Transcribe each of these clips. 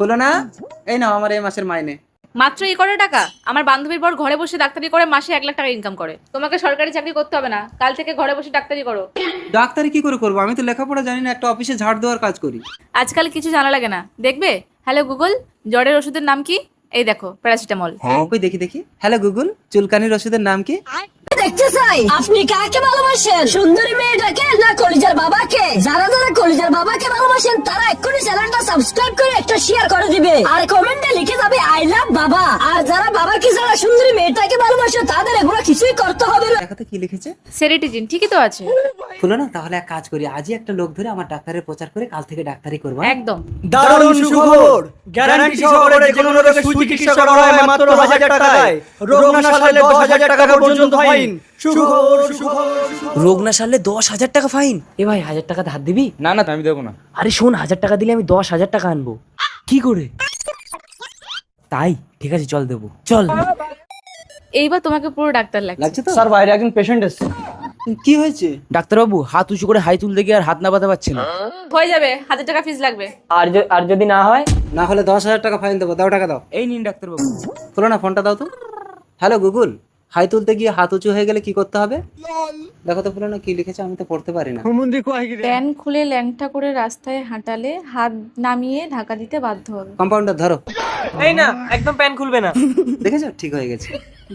হলো না? এই নাও আমার এই মাসের মাইনে। মাত্র এই কটা টাকা? আমার বান্ধবীর বর ঘরে বসে ডাক্তারি করে মাসে 1 লাখ টাকা ইনকাম করে। তোমাকে সরকারি চাকরি করতে হবে না, কাল থেকে ঘরে বসে ডাক্তারি করো। ডাক্তারি কি করে করবো? আমি তো লেখাপড়া জানি না, একটা অফিসে ঝাড় দেওয়ার কাজ করি। আজকাল কিছু জানা লাগে না, দেখবে। হ্যালো গুগল, জ্বরের ওষুধের নাম কি? এই দেখো, প্যারাসিটামল। ওই দেখি। হ্যালো গুগল, চুলকানির ওষুধের নাম কি? দেখতে চাই আপনি কাকে ভালোবাসেন, সুন্দরী মেয়েটাকে না কলিজার বাবাকে? যারা যারা কলিজার বাবাকে ভালোবাসেন তারা এক্ষুনি চ্যানেলটা সাবস্ক্রাইব করে একটা শেয়ার করে দিবে আর কমেন্টে লিখে যাবে আই লাভ বাবা। আর যারা বাবাকে যারা সুন্দরী মেয়েটাকে ভালোবাসে তাদের এগুলো কিছুই করতে হবে না। দেখাতে কি লিখেছে? সেরিটিজিন, ঠিকই তো আছে। হলো না? তাহলে এক কাজ করি, আজই একটা লোক ধরে আমার ডাক্তারের প্রচার করে কাল থেকে ডাক্তারি করবো। একদম। দারুণ সুখবর, গ্যারান্টি সহকারে যে কোনো রোগের সুচিকিৎসা করা হয় মাত্র 1000 টাকায়। রোগ না সারলে 10,000 টাকা পর্যন্ত ফাইন। সুখবর। রোগ না সারলে 10,000 টাকা ফাইন। এ ভাই 1000 টাকা ধার দিবি? না না আমি দেবো না। আরে শোন, 1000 টাকা দিলে আমি 10,000 টাকা আনবো। কি করে? তাই ঠিক আছে, চল দেবো, চল। এইবার তোমাকে পুরো ডাক্তার লাগছে। লাগছে তো? স্যার বাইরে একজন পেশেন্ট এসেছে। কি হয়েছে? ডাক্তারবাবু হাত উঁচু করে হাই তুলতে গিয়ে আর হাত নামাতে পারছে না। হয়ে যাবে, 1000 টাকা ফিস লাগবে। আর যদি না হয়? না হলে 10,000 টাকা ফাইন দেবো। দাও টাকা দাও। এই নিন ডাক্তারবাবু। হলো না? ফোনটা দাও তো। হ্যালো গুগল, হাই তুলতে গিয়ে হাত উঁচু হয়ে গেলে কি করতে হবে? দেখো তো, হলো না কি লিখেছে? আমি তো পড়তে পারি না। প্যান খুলে ল্যাংটা করে রাস্তায় হাঁটালে হাত নামিয়ে ঢাকা দিতে বাধ্য হবে। কম্পাউন্ডার ধরো। এই না, একদম প্যান খুলবে না। দেখেছো? ঠিক হয়ে গেছে।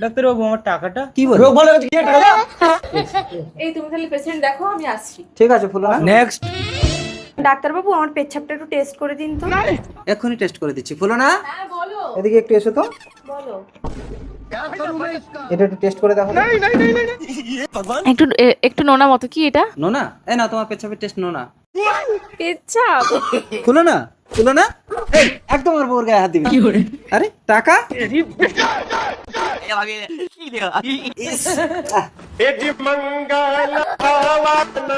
ডাক্তারবাবু আমার টাকাটা? কি বল? রোগ ভালো হচ্ছে, কি টাকা? এই তুমি তাহলে পেশেন্ট দেখো, আমি আসছি। ঠিক আছে ফুলো না। নেক্সট। ডাক্তারবাবু আমার পেচ্ছাপটা একটু টেস্ট করে দিন তো। এক্ষুনি টেস্ট করে দিচ্ছি। ফুলো না, হ্যাঁ বলো। এদিকে একটু এসো তো। বলো। এটা একটু টেস্ট করে দেখো। একটু নোনা মতো। কি এটা? নোনা? এই না, তোমার পেছাপের টেস্ট নোনা। পেচ্ছাপ? ফুলো না, ফুলো না, এই একদম আমার বউর গায়ে হাত দিবি। আরে টাকা।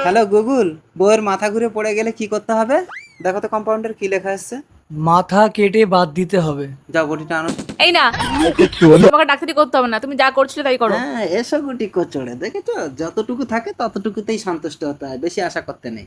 হ্যালো গুগল, বউয়ের মাথা ঘুরে পড়ে গেলে কি করতে হবে? দেখো তো কম্পাউন্ডার কি লেখা আসছে। মাথা কেটে বাদ দিতে হবে। যাও বটিটা আনো। এই না, তোমাকে ডাক্তারি করতে হবে না, তুমি যা করছিলে তাই করো। হ্যাঁ, এসো গুটি কচড়ে। দেখেছো, যতটুকু থাকে ততটুকুতেই সন্তুষ্ট হতে হয়, বেশি আশা করতে নেই।